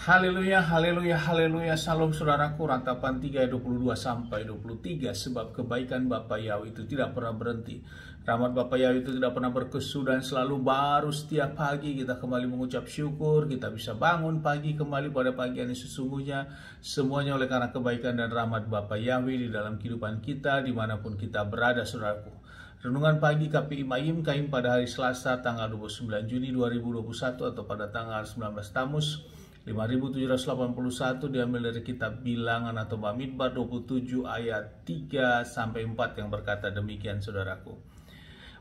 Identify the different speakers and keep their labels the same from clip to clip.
Speaker 1: Haleluya, haleluya, haleluya. Salam saudaraku, Ratapan 3 ayat 22 sampai 23. Sebab kebaikan Bapa Yahweh itu tidak pernah berhenti. Rahmat Bapa Yahweh itu tidak pernah berkesudahan, dan selalu baru setiap pagi. Kita kembali mengucap syukur, kita bisa bangun pagi kembali pada pagi yang sesungguhnya. Semuanya oleh karena kebaikan dan rahmat Bapa Yahweh di dalam kehidupan kita, dimanapun kita berada, saudaraku. Renungan pagi KPI Mayim Kaim pada hari Selasa tanggal 29 Juni 2021 atau pada tanggal 19 Tamus 5781 diambil dari kitab Bilangan atau Bamidbar 27 ayat 3 sampai 4 yang berkata demikian, saudaraku.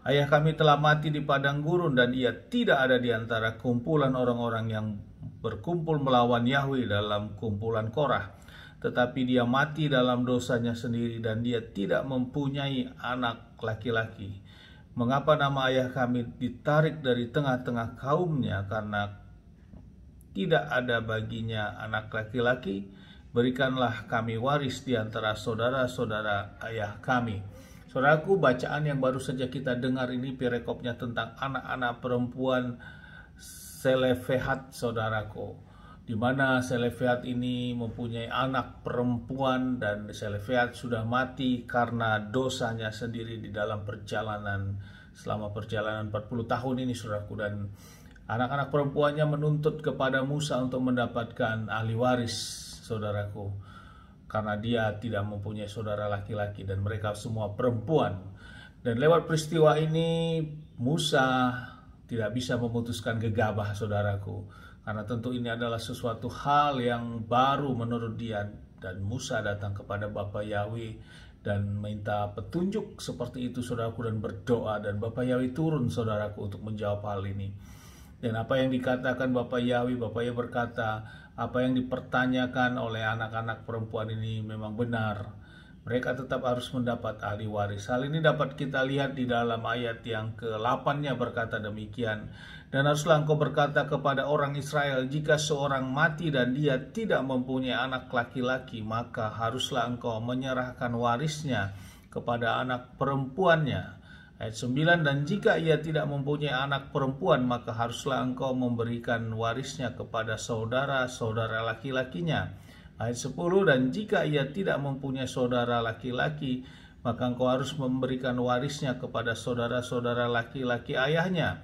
Speaker 1: Ayah kami telah mati di padang gurun, dan ia tidak ada di antara kumpulan orang-orang yang berkumpul melawan Yahweh dalam kumpulan Korah. Tetapi dia mati dalam dosanya sendiri, dan dia tidak mempunyai anak laki-laki. Mengapa nama ayah kami ditarik dari tengah-tengah kaumnya? Karena tidak ada baginya anak laki-laki. Berikanlah kami waris di antara saudara-saudara ayah kami. Saudaraku, bacaan yang baru saja kita dengar ini perekopnya tentang anak-anak perempuan Selefehat, saudaraku, di mana Selefehat ini mempunyai anak perempuan, dan Selefehat sudah mati karena dosanya sendiri di dalam perjalanan selama perjalanan 40 tahun ini, saudaraku. Dan anak-anak perempuannya menuntut kepada Musa untuk mendapatkan ahli waris, saudaraku, karena dia tidak mempunyai saudara laki-laki dan mereka semua perempuan. Dan lewat peristiwa ini Musa tidak bisa memutuskan gegabah, saudaraku, karena tentu ini adalah sesuatu hal yang baru menurut dia. Dan Musa datang kepada Bapa Yahweh dan minta petunjuk seperti itu, saudaraku, dan berdoa, dan Bapa Yahweh turun, saudaraku, untuk menjawab hal ini. Dan apa yang dikatakan Bapa Yahweh berkata, apa yang dipertanyakan oleh anak-anak perempuan ini memang benar. Mereka tetap harus mendapat ahli waris. Hal ini dapat kita lihat di dalam ayat yang ke-8-nya berkata demikian. Dan haruslah engkau berkata kepada orang Israel, jika seorang mati dan dia tidak mempunyai anak laki-laki, maka haruslah engkau menyerahkan warisnya kepada anak perempuannya. Ayat 9, dan jika ia tidak mempunyai anak perempuan, maka haruslah engkau memberikan warisnya kepada saudara-saudara laki-lakinya. Ayat 10, dan jika ia tidak mempunyai saudara laki-laki, maka engkau harus memberikan warisnya kepada saudara-saudara laki-laki ayahnya.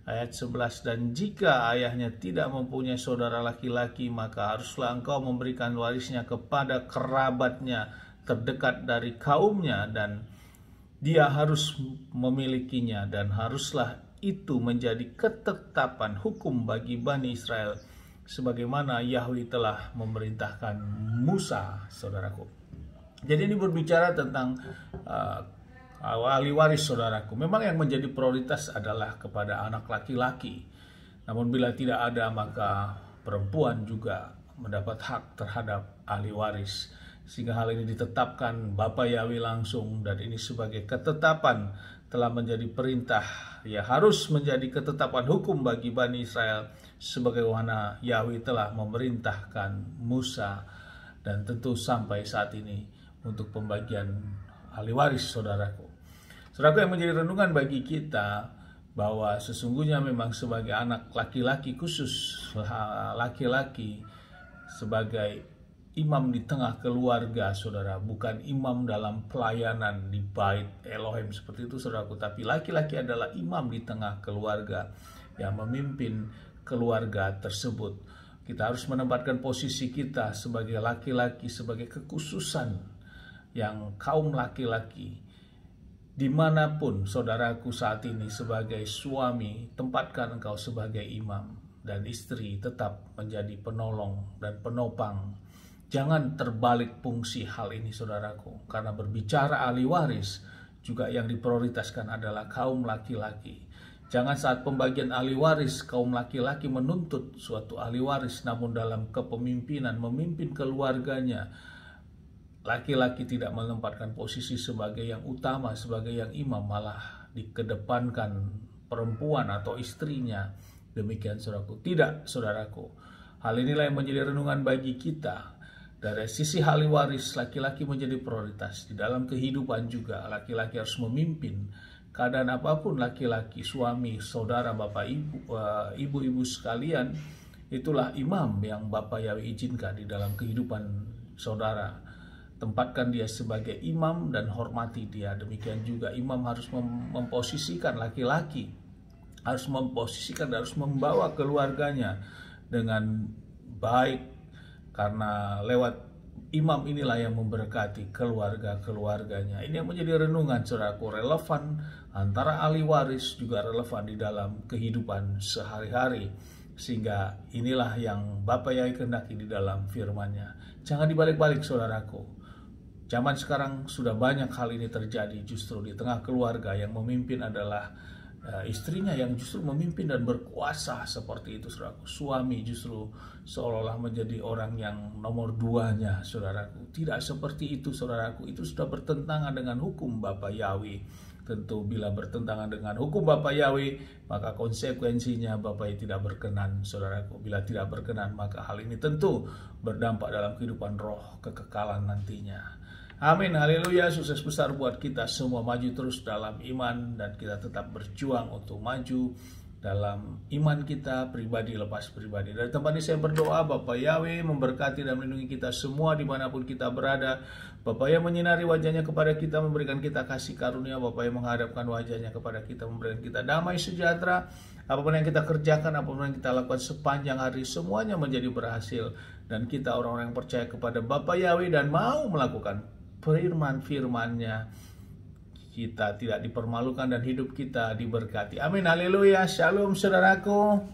Speaker 1: Ayat 11, dan jika ayahnya tidak mempunyai saudara laki-laki, maka haruslah engkau memberikan warisnya kepada kerabatnya terdekat dari kaumnya, dan dia harus memilikinya, dan haruslah itu menjadi ketetapan hukum bagi Bani Israel, sebagaimana Yahweh telah memerintahkan Musa, saudaraku. Jadi ini berbicara tentang ahli waris, saudaraku. Memang yang menjadi prioritas adalah kepada anak laki-laki. Namun bila tidak ada, maka perempuan juga mendapat hak terhadap ahli waris. Sehingga hal ini ditetapkan Bapa Yahweh langsung, dan ini sebagai ketetapan telah menjadi perintah, ya harus menjadi ketetapan hukum bagi Bani Israel sebagaimana Yahweh telah memerintahkan Musa, dan tentu sampai saat ini untuk pembagian ahli waris, saudaraku. Saudaraku, yang menjadi renungan bagi kita bahwa sesungguhnya memang sebagai anak laki-laki, khusus laki-laki sebagai imam di tengah keluarga, saudara, bukan imam dalam pelayanan di bait Elohim seperti itu, saudaraku, tapi laki-laki adalah imam di tengah keluarga yang memimpin keluarga tersebut. Kita harus menempatkan posisi kita sebagai laki-laki, sebagai kekhususan yang kaum laki-laki. Dimanapun saudaraku saat ini sebagai suami, tempatkan engkau sebagai imam, dan istri tetap menjadi penolong dan penopang. Jangan terbalik fungsi hal ini, saudaraku, karena berbicara ahli waris juga yang diprioritaskan adalah kaum laki-laki. Jangan saat pembagian ahli waris kaum laki-laki menuntut suatu ahli waris, namun dalam kepemimpinan memimpin keluarganya, laki-laki tidak menempatkan posisi sebagai yang utama, sebagai yang imam, malah dikedepankan perempuan atau istrinya. Demikian, saudaraku. Tidak, saudaraku. Hal inilah yang menjadi renungan bagi kita. Dari sisi ahli waris, laki-laki menjadi prioritas. Di dalam kehidupan juga, laki-laki harus memimpin. Keadaan apapun laki-laki, suami, saudara, bapak, ibu, ibu-ibu sekalian, Itulah imam yang Bapa Yahweh izinkan di dalam kehidupan saudara. Tempatkan dia sebagai imam dan hormati dia. Demikian juga imam harus memposisikan laki-laki, harus memposisikan dan harus membawa keluarganya dengan baik, karena lewat imam inilah yang memberkati keluarga-keluarganya. Ini yang menjadi renungan saudaraku, relevan antara ahli waris juga relevan di dalam kehidupan sehari-hari. Sehingga inilah yang Bapa Yahweh kehendaki di dalam firman-Nya. Jangan dibalik-balik saudaraku. Zaman sekarang sudah banyak hal ini terjadi, justru di tengah keluarga yang memimpin adalah istrinya yang justru memimpin dan berkuasa seperti itu saudaraku. Suami justru seolah-olah menjadi orang yang nomor duanya saudaraku. Tidak seperti itu saudaraku. Itu sudah bertentangan dengan hukum Bapa Yahweh. Tentu bila bertentangan dengan hukum Bapa Yahweh, maka konsekuensinya Bapa Yahweh tidak berkenan saudaraku. Bila tidak berkenan, maka hal ini tentu berdampak dalam kehidupan roh kekekalan nantinya. Amin, haleluya. Sukses besar buat kita semua, maju terus dalam iman, dan kita tetap berjuang untuk maju dalam iman kita pribadi lepas pribadi. Dari tempat ini saya berdoa, Bapa Yahweh memberkati dan melindungi kita semua dimanapun kita berada. Bapa Yahweh menyinari wajahnya kepada kita, memberikan kita kasih karunia. Bapa Yahweh menghadapkan wajahnya kepada kita, memberikan kita damai sejahtera. Apapun yang kita kerjakan, apapun yang kita lakukan sepanjang hari, semuanya menjadi berhasil. Dan kita orang-orang yang percaya kepada Bapa Yahweh dan mau melakukan firman-firman-Nya, kita tidak dipermalukan dan hidup kita diberkati. Amin, haleluya. Shalom saudaraku.